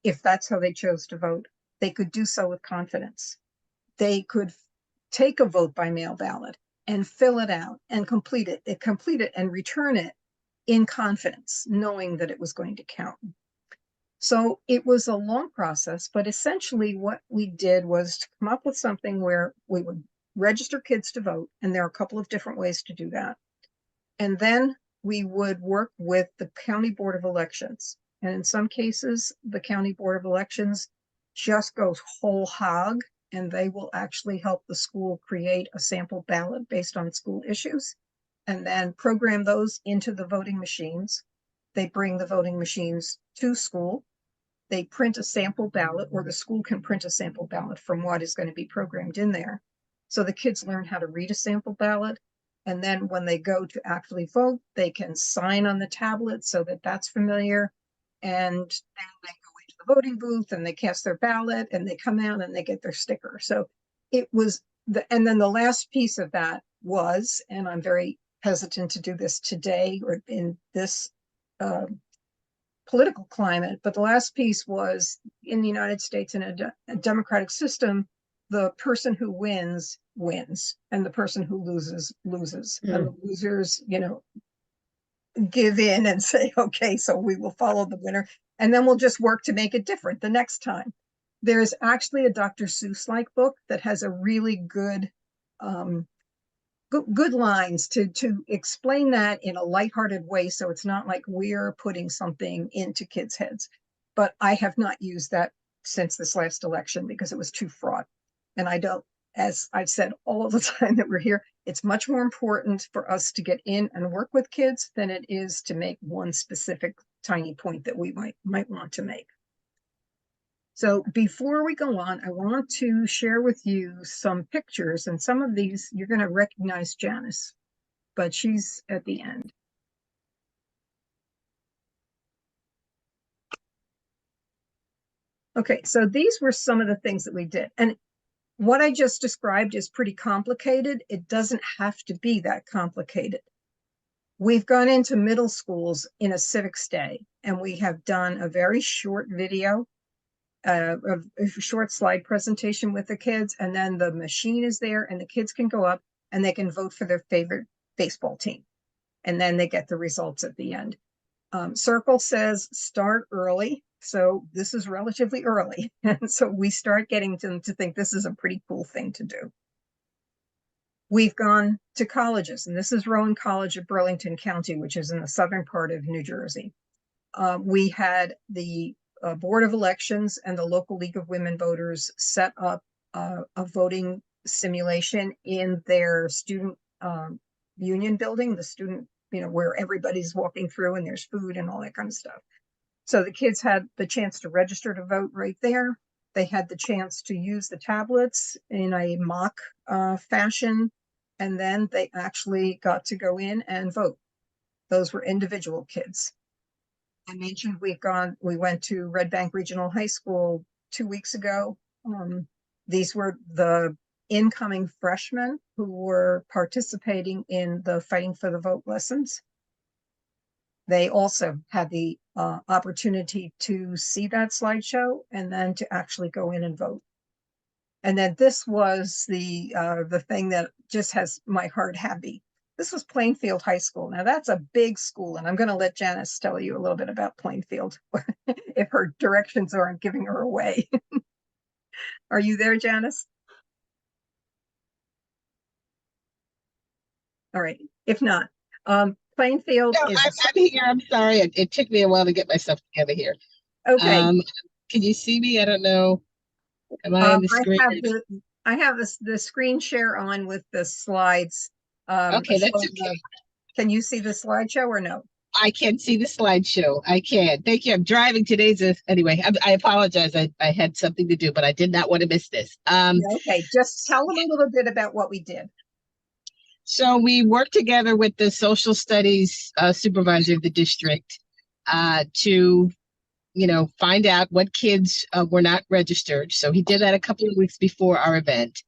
if that's how they chose to vote, they could do so with confidence. They could take a vote by mail ballot and fill it out and complete it and return it in confidence, knowing that it was going to count. So it was a long process, but essentially what we did was to come up with something where we would register kids to vote, and there are a couple of different ways to do that. And then we would work with the County Board of Elections. And in some cases, the County Board of Elections just goes whole hog, and they will actually help the school create a sample ballot based on school issues, and then program those into the voting machines. They bring the voting machines to school. They print a sample ballot, or the school can print a sample ballot from what is going to be programmed in there. So the kids learn how to read a sample ballot. And then when they go to actually vote, they can sign on the tablet so that that's familiar. And then they go into the voting booth and they cast their ballot and they come out and they get their sticker. So it was and then the last piece of that was, and I'm very hesitant to do this today or in this political climate, but the last piece was, in the United States, in a democratic system, the person who wins and the person who loses loses. And the losers, give in and say, okay, so we will follow the winner, and then we'll just work to make it different the next time. There's actually a Dr. Seuss-like book that has a really good lines to explain that in a lighthearted way, so it's not like we're putting something into kids' heads. But I have not used that since this last election because it was too fraught. And I don't, as I've said all the time that we're here, it's much more important for us to get in and work with kids than it is to make one specific tiny point that we might want to make. So before we go on, I want to share with you some pictures, and some of these you're going to recognize Janice, but she's at the end. Okay, so these were some of the things that we did. And what I just described is pretty complicated. It doesn't have to be that complicated. We've gone into middle schools in a civics day, and we have done a very short video, a short slide presentation with the kids, and then the machine is there and the kids can go up and they can vote for their favorite baseball team. And then they get the results at the end. Circle says start early. So this is relatively early. And so we start getting them to think this is a pretty cool thing to do. We've gone to colleges, and this is Rowan College of Burlington County, which is in the southern part of New Jersey. We had the Board of Elections and the local League of Women Voters set up a voting simulation in their student union building, the student, where everybody's walking through and there's food and all that kind of stuff. So the kids had the chance to register to vote right there. They had the chance to use the tablets in a mock fashion, and then they actually got to go in and vote. Those were individual kids. I mentioned we went to Red Bank Regional High School 2 weeks ago. These were the incoming freshmen who were participating in the Fighting for the Vote lessons. They also had the opportunity to see that slideshow and then to actually go in and vote. And then this was the thing that just has my heart happy. This was Plainfield High School. Now that's a big school, and I'm going to let Janice tell you a little bit about Plainfield if her directions aren't giving her away. Are you there, Janice? All right. If not, Plainfield is. I'm here. I'm sorry. It took me a while to get myself together here. Okay. Can you see me? I don't know. Am I on the screen? I have the screen share on with the slides. Okay, that's okay. Can you see the slideshow or no? I can see the slideshow. I can. Thank you. I'm driving. Anyway, I apologize. I had something to do, but I did not want to miss this. Okay, just tell them a little bit about what we did. So we worked together with the social studies supervisor of the district to, find out what kids were not registered. So he did that a couple of weeks before our event.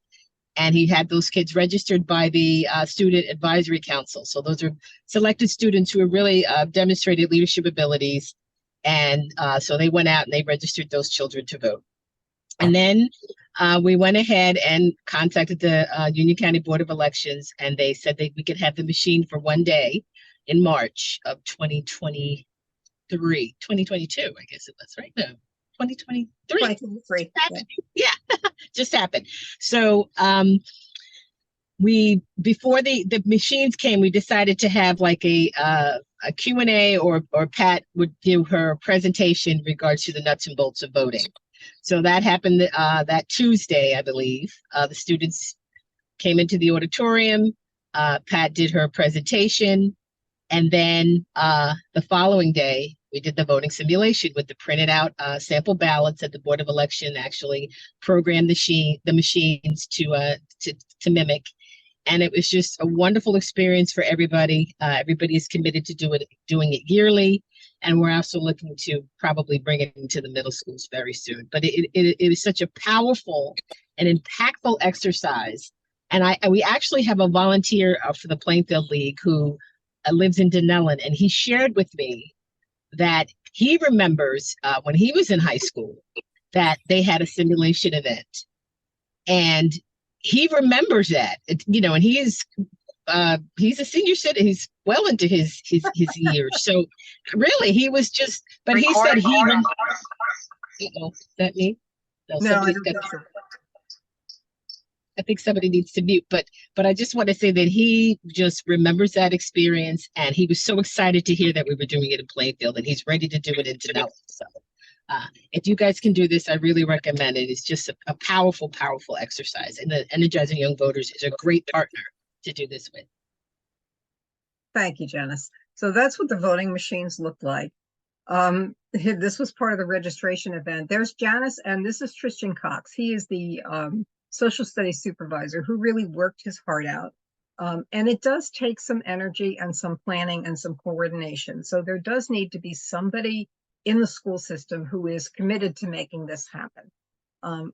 And he had those kids registered by the Student Advisory Council. So those are selected students who have really demonstrated leadership abilities And so they went out and they registered those children to vote. And then we went ahead and contacted the Union County Board of Elections, and they said that we could have the machine for one day in March of 2022, I guess it was, right? No, 2023. 2023. Yeah, just happened. So we, before the machines came, we decided to have like a Q&A, or Pat would give her presentation in regards to the nuts and bolts of voting. So that happened that Tuesday, I believe. The students came into the auditorium. Pat did her presentation. And then the following day, we did the voting simulation with the printed out sample ballots that the Board of Election actually programmed the machines to mimic. And it was just a wonderful experience for everybody. Everybody is committed to doing it yearly. And we're also looking to probably bring it into the middle schools very soon. But it is such a powerful and impactful exercise. And we actually have a volunteer for the Plainfield League who lives in Denellen, and he shared with me that he remembers when he was in high school that they had a simulation event. And he remembers that, and he's a senior citizen. He's well into his years. So really, he was just, but he said he, is that me? No, I think somebody needs to mute, but I just want to say that he just remembers that experience, and he was so excited to hear that we were doing it in Plainfield, and he's ready to do it in Denellen. So if you guys can do this, I really recommend it. It's just a powerful, powerful exercise, and the Energizing Young Voters is a great partner to do this with. Thank you, Janice. So that's what the voting machines look like. This was part of the registration event. There's Janice, and this is Tristan Cox. He is the social studies supervisor who really worked his heart out. And it does take some energy and some planning and some coordination. So there does need to be somebody in the school system who is committed to making this happen.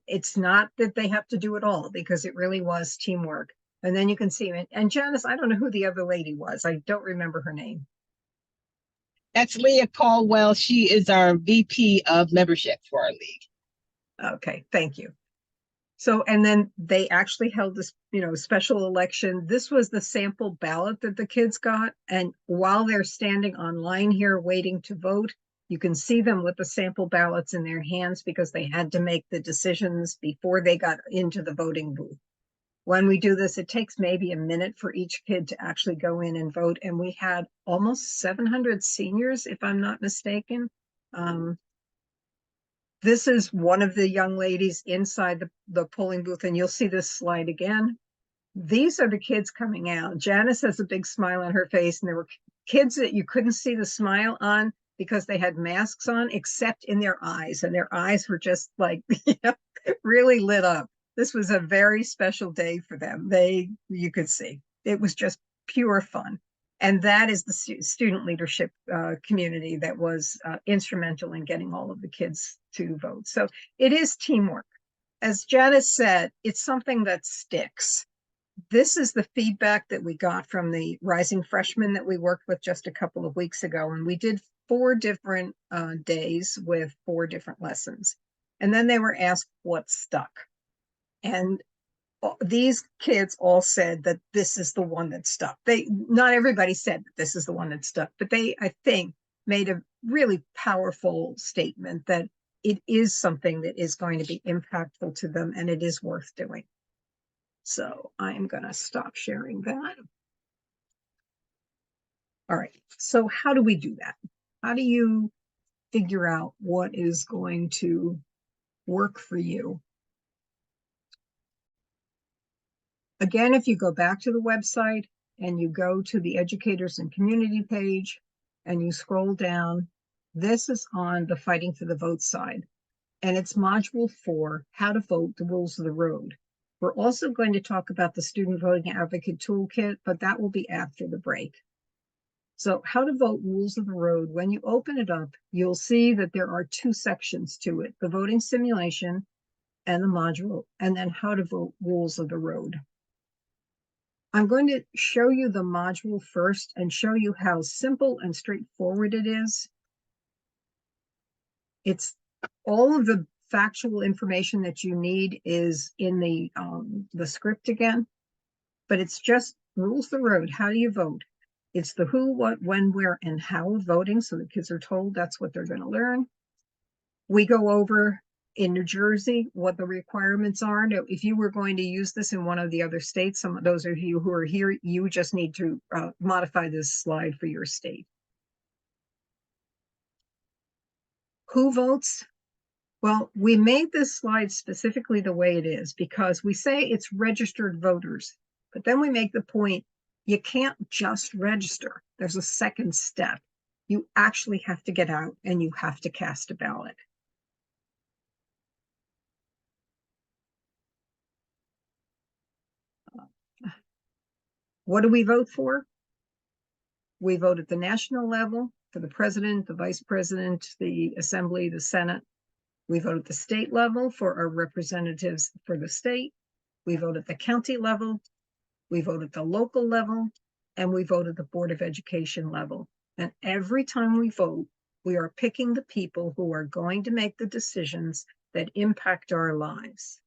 It's not that they have to do it all, because it really was teamwork. And then you can see, and Janice, I don't know who the other lady was. I don't remember her name. That's Leah Caldwell. She is our VP of membership for our league. Okay, thank you. So, and then they actually held this, special election. This was the sample ballot that the kids got. And while they're standing online here waiting to vote, you can see them with the sample ballots in their hands, because they had to make the decisions before they got into the voting booth. When we do this, it takes maybe a minute for each kid to actually go in and vote. And we had almost 700 seniors, if I'm not mistaken. This is one of the young ladies inside the polling booth, and you'll see this slide again. These are the kids coming out. Janice has a big smile on her face, and there were kids that you couldn't see the smile on because they had masks on, except in their eyes, and their eyes were just like, really lit up. This was a very special day for them. You could see it was just pure fun. And that is the student leadership community that was instrumental in getting all of the kids to vote. So it is teamwork. As Janice said, it's something that sticks. This is the feedback that we got from the rising freshmen that we worked with just a couple of weeks ago. And we did 4 different days with 4 different lessons. And then they were asked what stuck. And these kids all said that this is the one that stuck. Not everybody said that this is the one that stuck, but they, I think, made a really powerful statement that it is something that is going to be impactful to them, and it is worth doing. So I am going to stop sharing that. All right. So how do we do that? How do you figure out what is going to work for you? Again, if you go back to the website and you go to the educators and community page and you scroll down, this is on the Fighting for the Vote side. And it's module 4, how to vote, the rules of the road. We're also going to talk about the Student Voting Advocate Toolkit, but that will be after the break. So how to vote, rules of the road. When you open it up, you'll see that there are 2 sections to it, the voting simulation and the module, and then how to vote, rules of the road. I'm going to show you the module first and show you how simple and straightforward it is. It's all of the factual information that you need is in the script again, but it's just rules the road. How do you vote? It's the who, what, when, where, and how of voting. So the kids are told that's what they're going to learn. We go over in New Jersey what the requirements are. Now, if you were going to use this in one of the other states, some of those of you who are here, you just need to modify this slide for your state. Who votes? Well, we made this slide specifically the way it is because we say it's registered voters, but then we make the point you can't just register. There's a second step. You actually have to get out and you have to cast a ballot. What do we vote for? We vote at the national level for the president, the vice president, the assembly, the Senate. We vote at the state level for our representatives for the state. We vote at the county level. We vote at the local level, and we vote at the Board of Education level. And every time we vote, we are picking the people who are going to make the decisions that impact our lives.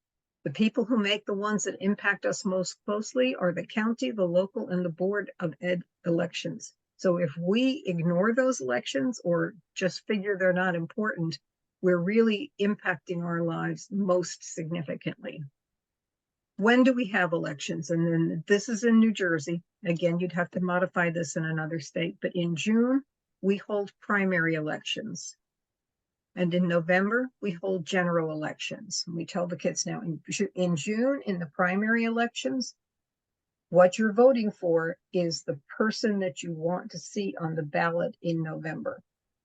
The people who make the ones that impact us most closely are the county, the local, and the Board of Ed elections. So if we ignore those elections or just figure they're not important, we're really impacting our lives most significantly. When do we have elections? And then this is in New Jersey. Again, you'd have to modify this in another state, but in June, we hold primary elections. And in November, we hold general elections. We tell the kids now in June, in the primary elections, what you're voting for is the person that you want to see on the ballot in November.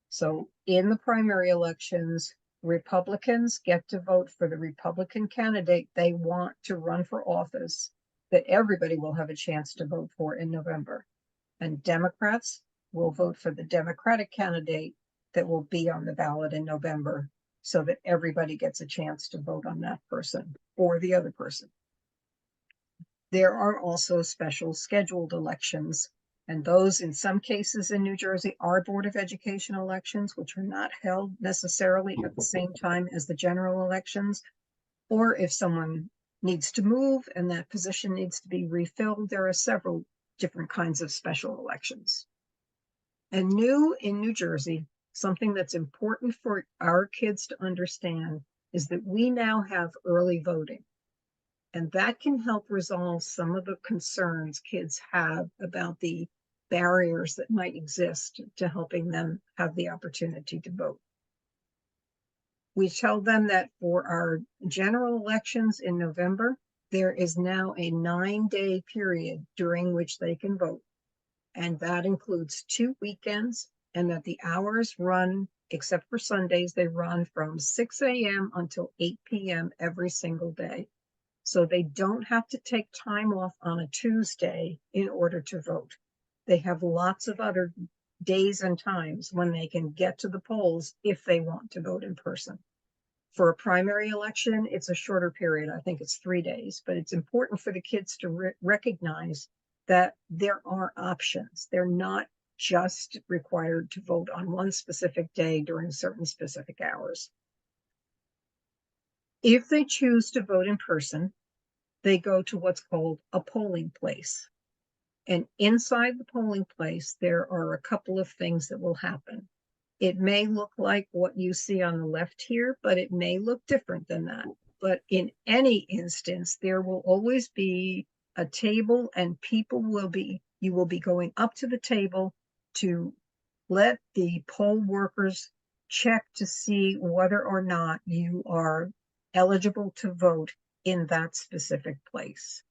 So in the primary elections, Republicans get to vote for the Republican candidate they want to run for office that everybody will have a chance to vote for in November. And Democrats will vote for the Democratic candidate that will be on the ballot in November so that everybody gets a chance to vote on that person or the other person. There are also special scheduled elections, and those in some cases in New Jersey are Board of Education elections, which are not held necessarily at the same time as the general elections. Or if someone needs to move and that position needs to be refilled, there are several different kinds of special elections. And new in New Jersey, something that's important for our kids to understand is that we now have early voting. And that can help resolve some of the concerns kids have about the barriers that might exist to helping them have the opportunity to vote. We tell them that for our general elections in November, there is now a 9-day period during which they can vote. And that includes 2 weekends, and that the hours run, except for Sundays, they run from 6 a.m. until 8 p.m. every single day. So they don't have to take time off on a Tuesday in order to vote. They have lots of other days and times when they can get to the polls if they want to vote in person. For a primary election, it's a shorter period. I think it's 3 days, but it's important for the kids to recognize that there are options. They're not just required to vote on one specific day during certain specific hours. If they choose to vote in person, they go to what's called a polling place. And inside the polling place, there are a couple of things that will happen. It may look like what you see on the left here, but it may look different than that. But in any instance, there will always be a table and you will be going up to the table to let the poll workers check to see whether or not you are eligible to vote in that specific place.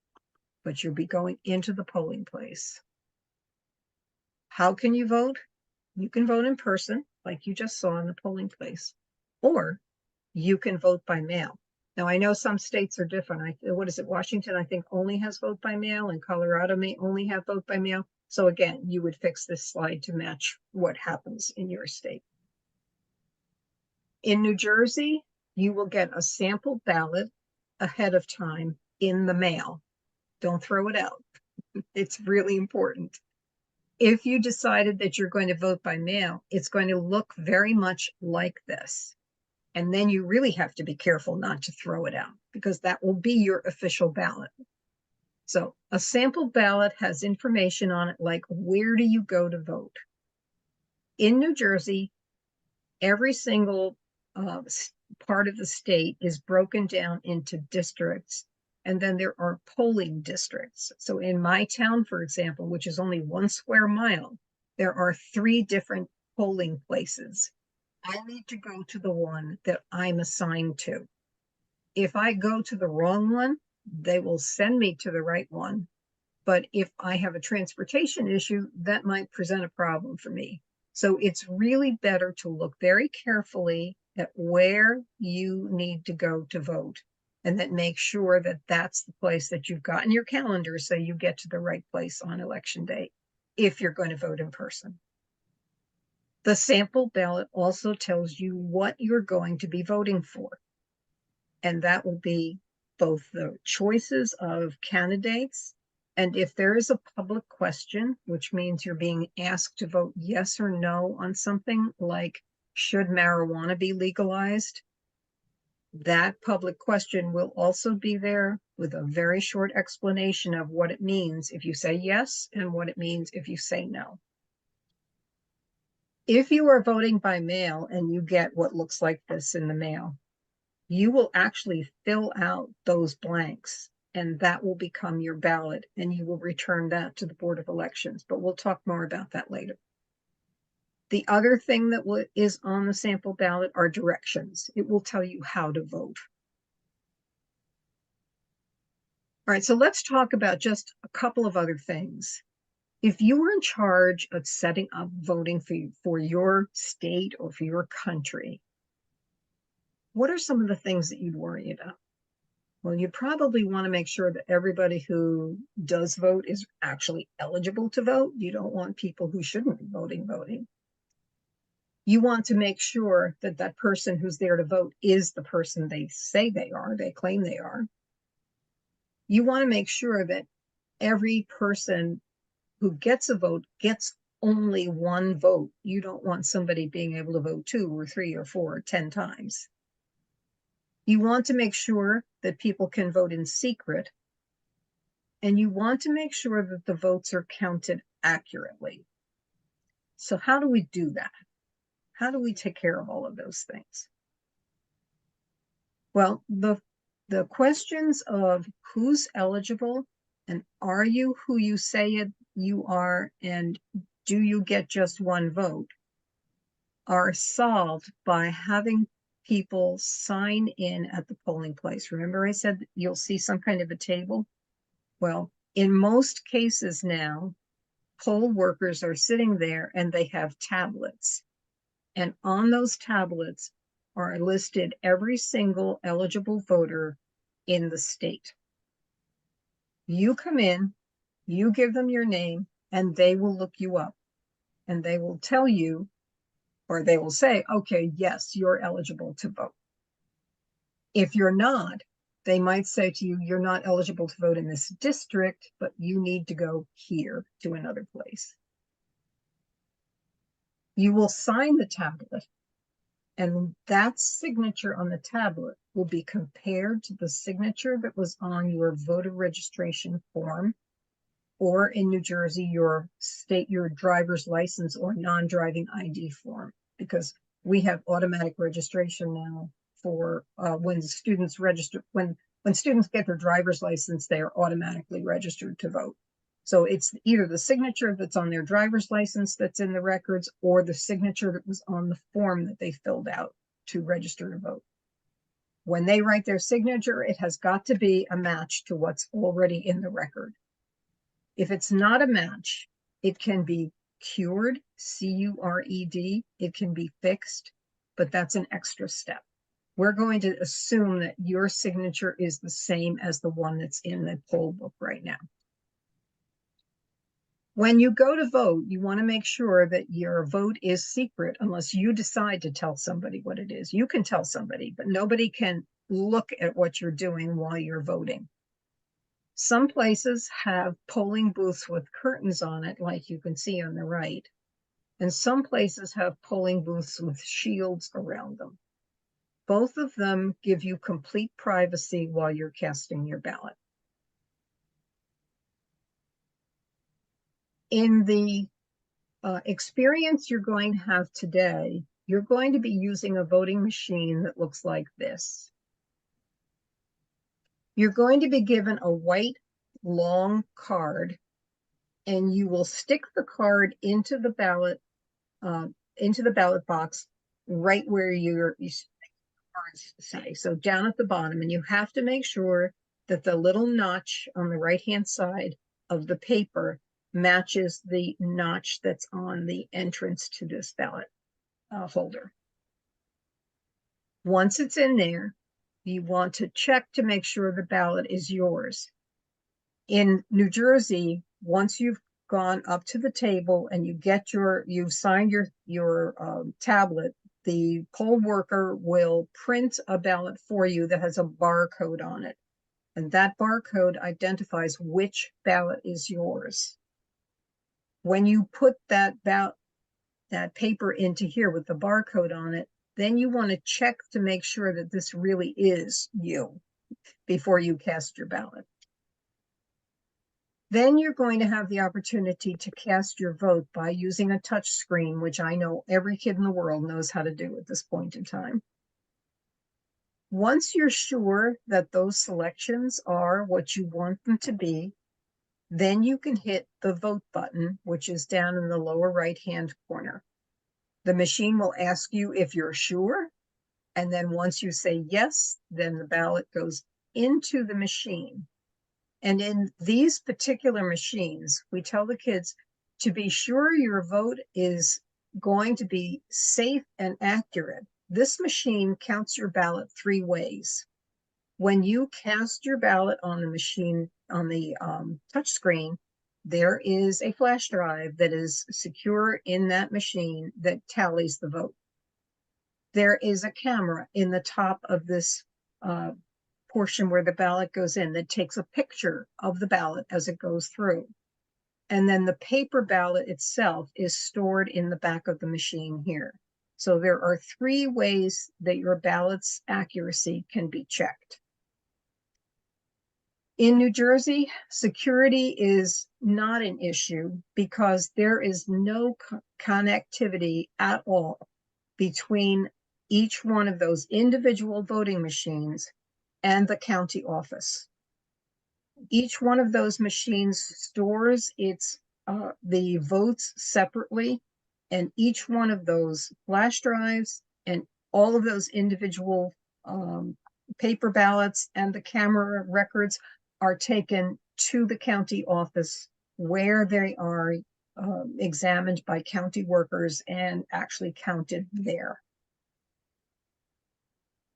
But you'll be going into the polling place. How can you vote? You can vote in person, like you just saw in the polling place, or you can vote by mail. Now, I know some states are different. What is it? Washington, I think, only has vote by mail, and Colorado may only have vote by mail. So again, you would fix this slide to match what happens in your state. In New Jersey, you will get a sample ballot ahead of time in the mail. Don't throw it out. It's really important. If you decided that you're going to vote by mail, it's going to look very much like this. And then you really have to be careful not to throw it out because that will be your official ballot. So a sample ballot has information on it like where do you go to vote? In New Jersey, every single part of the state is broken down into districts, and then there are polling districts. So in my town, for example, which is only 1 square mile, there are 3 different polling places. I need to go to the one that I'm assigned to. If I go to the wrong one, they will send me to the right one. But if I have a transportation issue, that might present a problem for me. So it's really better to look very carefully at where you need to go to vote and then make sure that that's the place that you've got in your calendar so you get to the right place on election day if you're going to vote in person. The sample ballot also tells you what you're going to be voting for. And that will be both the choices of candidates, and if there is a public question, which means you're being asked to vote yes or no on something like, should marijuana be legalized? That public question will also be there with a very short explanation of what it means if you say yes and what it means if you say no. If you are voting by mail and you get what looks like this in the mail, you will actually fill out those blanks and that will become your ballot and you will return that to the Board of Elections. But we'll talk more about that later. The other thing that is on the sample ballot are directions. It will tell you how to vote. All right, so let's talk about just a couple of other things. If you were in charge of setting up voting for your state or for your country, what are some of the things that you'd worry about? Well, you probably want to make sure that everybody who does vote is actually eligible to vote. You don't want people who shouldn't be voting. You want to make sure that that person who's there to vote is the person they say they are, they claim they are. You want to make sure that every person who gets a vote gets only one vote. You don't want somebody being able to vote 2 or 3 or 4 or 10 times. You want to make sure that people can vote in secret, and you want to make sure that the votes are counted accurately. So how do we do that? How do we take care of all of those things? Well, the questions of who's eligible and are you who you say you are and do you get just one vote are solved by having people sign in at the polling place. Remember I said you'll see some kind of a table? Well, in most cases now, poll workers are sitting there and they have tablets. And on those tablets are listed every single eligible voter in the state. You come in, you give them your name, and they will look you up. And they will tell you, or they will say, okay, yes, you're eligible to vote. If you're not, they might say to you, you're not eligible to vote in this district, but you need to go here to another place. You will sign the tablet, and that signature on the tablet will be compared to the signature that was on your voter registration form, or in New Jersey, your driver's license or non-driving ID form, because we have automatic registration now for when students register, when students get their driver's license, they are automatically registered to vote. So it's either the signature that's on their driver's license that's in the records or the signature that was on the form that they filled out to register to vote. When they write their signature, it has got to be a match to what's already in the record. If it's not a match, it can be cured, C-U-R-E-D, it can be fixed, but that's an extra step. We're going to assume that your signature is the same as the one that's in the poll book right now. When you go to vote, you want to make sure that your vote is secret unless you decide to tell somebody what it is. You can tell somebody, but nobody can look at what you're doing while you're voting. Some places have polling booths with curtains on it, like you can see on the right. And some places have polling booths with shields around them. Both of them give you complete privacy while you're casting your ballot. In the experience you're going to have today, you're going to be using a voting machine that looks like this. You're going to be given a white long card, and you will stick the card into the ballot box right where your cards say. So down at the bottom, and you have to make sure that the little notch on the right-hand side of the paper matches the notch that's on the entrance to this ballot holder. Once it's in there, you want to check to make sure the ballot is yours. In New Jersey, once you've gone up to the table and you've signed your tablet, the poll worker will print a ballot for you that has a barcode on it. And that barcode identifies which ballot is yours. When you put that paper into here with the barcode on it, then you want to check to make sure that this really is you before you cast your ballot. Then you're going to have the opportunity to cast your vote by using a touch screen, which I know every kid in the world knows how to do at this point in time. Once you're sure that those selections are what you want them to be, then you can hit the vote button, which is down in the lower right-hand corner. The machine will ask you if you're sure, and then once you say yes, then the ballot goes into the machine. And in these particular machines, we tell the kids to be sure your vote is going to be safe and accurate. This machine counts your ballot 3 ways. When you cast your ballot on the machine, on the touch screen, there is a flash drive that is secure in that machine that tallies the vote. There is a camera in the top of this portion where the ballot goes in that takes a picture of the ballot as it goes through. And then the paper ballot itself is stored in the back of the machine here. So there are 3 ways that your ballot's accuracy can be checked. In New Jersey, security is not an issue because there is no connectivity at all between each one of those individual voting machines and the county office. Each one of those machines stores the votes separately, and each one of those flash drives and all of those individual paper ballots and the camera records are taken to the county office where they are examined by county workers and actually counted there.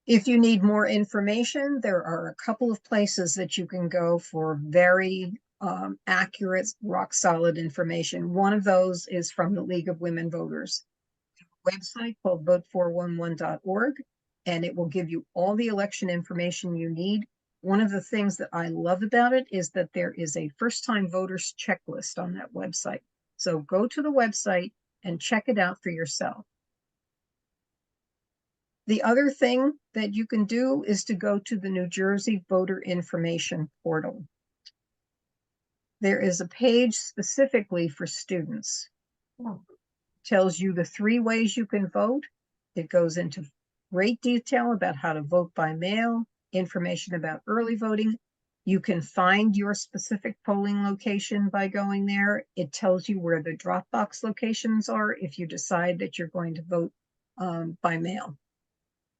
If you need more information, there are a couple of places that you can go for very accurate, rock-solid information. One of those is from the League of Women Voters website called vote411.org, and it will give you all the election information you need. One of the things that I love about it is that there is a first-time voters checklist on that website. So go to the website and check it out for yourself. The other thing that you can do is to go to the New Jersey Voter Information Portal. There is a page specifically for students. It tells you the 3 ways you can vote. It goes into great detail about how to vote by mail, information about early voting. You can find your specific polling location by going there. It tells you where the drop box locations are if you decide that you're going to vote by mail.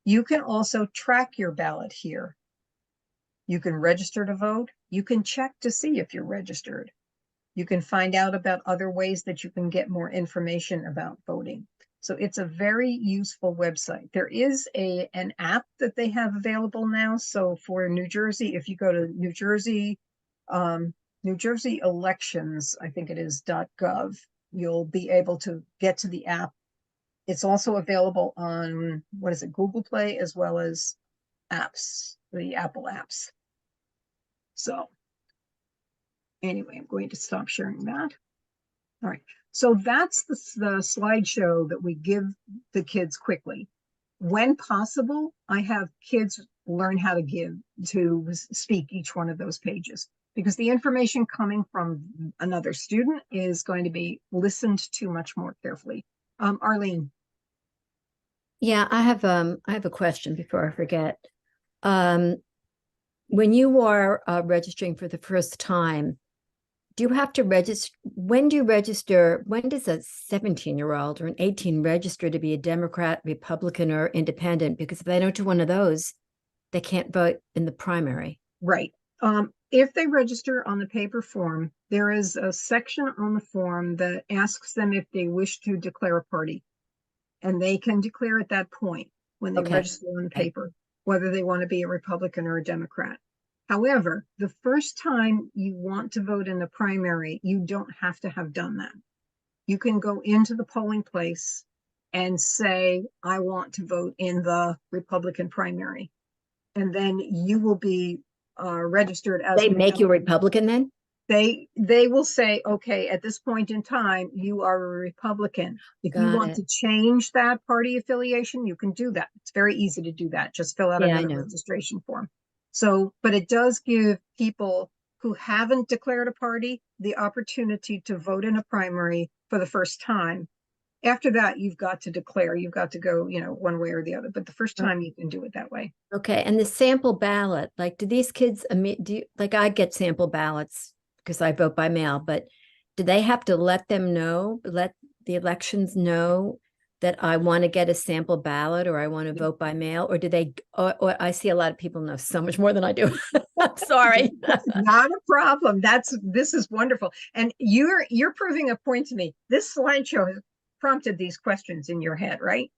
You can also track your ballot here. You can register to vote. You can check to see if you're registered. You can find out about other ways that you can get more information about voting. So it's a very useful website. There is an app that they have available now. So for New Jersey, if you go to New Jersey elections, I think it is .gov, you'll be able to get to the app. It's also available on, Google Play, as well as apps, the Apple apps. So anyway, I'm going to stop sharing that. All right, so that's the slideshow that we give the kids quickly. when possible, I have kids learn how to speak each one of those pages, because the information coming from another student is going to be listened to much more carefully. Arlene. Yeah, I have a question before I forget. Um, when you are registering for the first time, do you have to register? When do you register? When does a 17-year-old or an 18 register to be a Democrat, Republican, or independent? Because if they don't do one of those, they can't vote in the primary. Right. If they register on the paper form, there is a section on the form that asks them if they wish to declare a party. And they can declare at that point when they register on the paper, whether they want to be a Republican or a Democrat. However, the first time you want to vote in the primary, you don't have to have done that. You can go into the polling place and say, I want to vote in the Republican primary. And then you will be registered as they make you a Republican then? They will say, okay, at this point in time, you are a Republican. If you want to change that party affiliation, you can do that. It's very easy to do that. Just fill out another registration form. So, but it does give people who haven't declared a party the opportunity to vote in a primary for the first time. After that, you've got to declare, you've got to go, one way or the other. But the first time you can do it that way. Okay. And the sample ballot, like, do these kids, I get sample ballots because I vote by mail, but do they have to let the elections know that I want to get a sample ballot or I want to vote by mail? Or do they, or I see a lot of people know so much more than I do. I'm sorry. Not a problem. This is wonderful. And you're proving a point to me. This slideshow has prompted these questions in your head, right?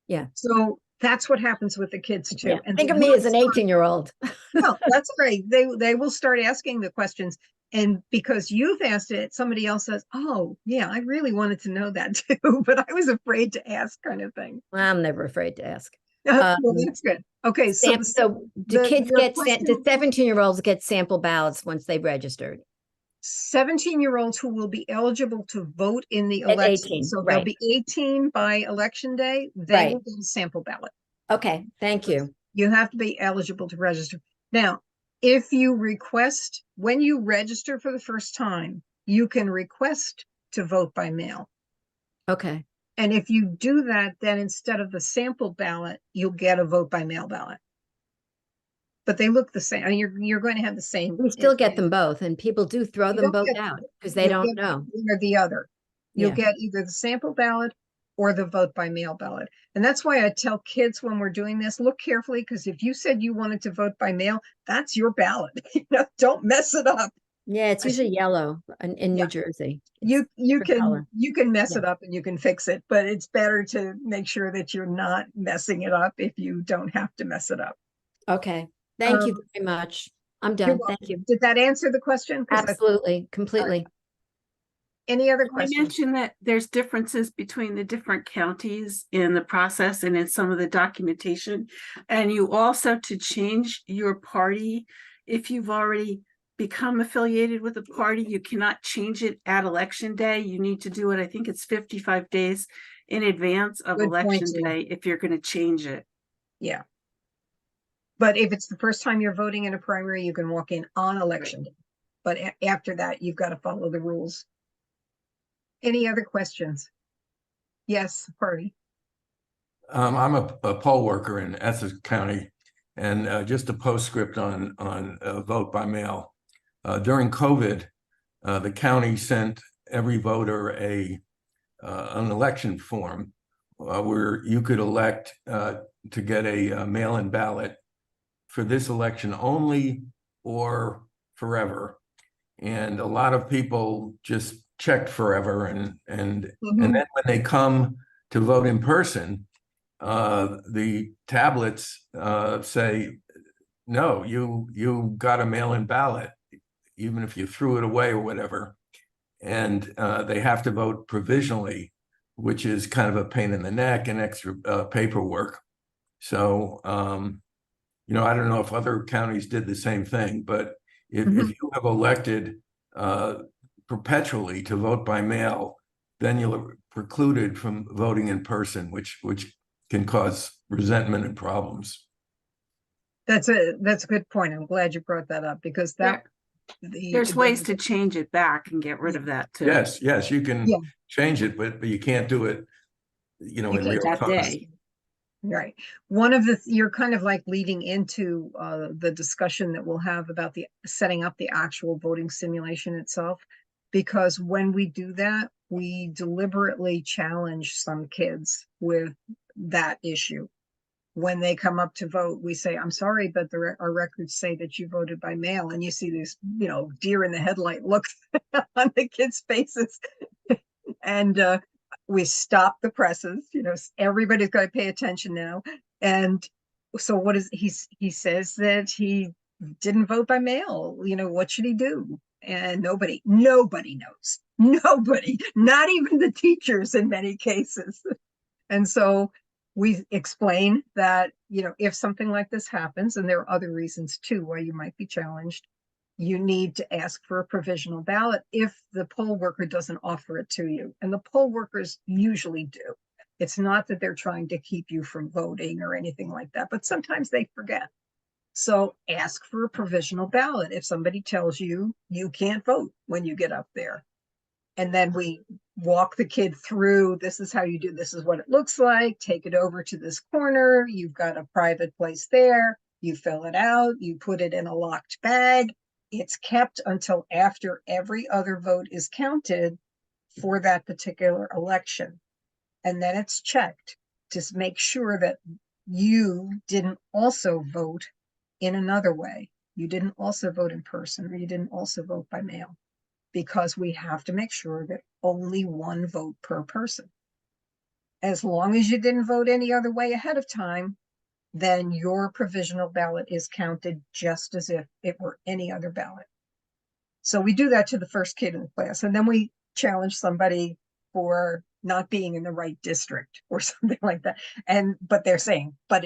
Yeah. So that's what happens with the kids too. Yeah. And think of me as an 18-year-old. No, that's right. They will start asking the questions. And because you've asked it, somebody else says, oh, yeah, I really wanted to know that too, but I was afraid to ask, kind of thing. Well, I'm never afraid to ask. Well, that's good. Okay. So do kids get, do 17-year-olds get sample ballots once they've registered? 17-year-olds who will be eligible to vote in the election. 18, so they'll be 18 by election day. They will get a sample ballot. Okay, thank you. You have to be eligible to register. Now, if you request, when you register for the first time, you can request to vote by mail. Okay. And if you do that, then instead of the sample ballot, you'll get a vote by mail ballot. But they look the same. I mean, you're going to have the same. We still get them both, and people do throw them both out because they don't know. One or the other. You'll get either the sample ballot or the vote by mail ballot. And that's why I tell kids when we're doing this, look carefully, because if you said you wanted to vote by mail, that's your ballot. Don't mess it up. Yeah, it's usually yellow in New Jersey. You can mess it up and you can fix it, but it's better to make sure that you're not messing it up if you don't have to mess it up. Okay. Thank you very much. I'm done. Thank you. Did that answer the question? Absolutely. Completely. Any other questions? You mentioned that there's differences between the different counties in the process and in some of the documentation. And you also, to change your party, if you've already become affiliated with a party, you cannot change it at election day. You need to do it, I think it's 55 days in advance of election day if you're going to change it. Yeah. But if it's the first time you're voting in a primary, you can walk in on election day. But after that, you've got to follow the rules. Any other questions? Yes, Party. I'm a poll worker in Essex County, and just a postscript on vote by mail. During COVID, the county sent every voter an election form where you could elect to get a mail-in ballot for this election only or forever. And a lot of people just checked forever, and then when they come to vote in person, the tablets say, no, you got a mail-in ballot, even if you threw it away or whatever. And they have to vote provisionally, which is kind of a pain in the neck and extra paperwork. So, I don't know if other counties did the same thing, but if you have elected perpetually to vote by mail, then you're precluded from voting in person, which can cause resentment and problems. That's a good point. I'm glad you brought that up because that There's ways to change it back and get rid of that too. Yes, you can Yeah. change it, but you can't do it, in real That time. day. Right. One of the, you're kind of like leading into the discussion that we'll have about the setting up the actual voting simulation itself. Because when we do that, we deliberately challenge some kids with that issue. When they come up to vote, we say, I'm sorry, but our records say that you voted by mail. And you see this, deer in the headlight look on the kids' faces. And we stop the presses, everybody's got to pay attention now. And so what is he says that he didn't vote by mail, what should he do? And nobody knows. Nobody, not even the teachers in many cases. And so we explain that, if something like this happens, and there are other reasons too why you might be challenged, you need to ask for a provisional ballot if the poll worker doesn't offer it to you. And the poll workers usually do. It's not that they're trying to keep you from voting or anything like that, but sometimes they forget. So ask for a provisional ballot if somebody tells you you can't vote when you get up there. And then we walk the kid through, this is how you do, this is what it looks like, take it over to this corner, you've got a private place there, you fill it out, you put it in a locked bag, it's kept until after every other vote is counted for that particular election. And then it's checked to make sure that you didn't also vote in another way. You didn't also vote in person, or you didn't also vote by mail, because we have to make sure that only one vote per person. As long as you didn't vote any other way ahead of time, then your provisional ballot is counted just as if it were any other ballot. So we do that to the first kid in the class, and then we challenge somebody for not being in the right district or something like that. But they're saying, but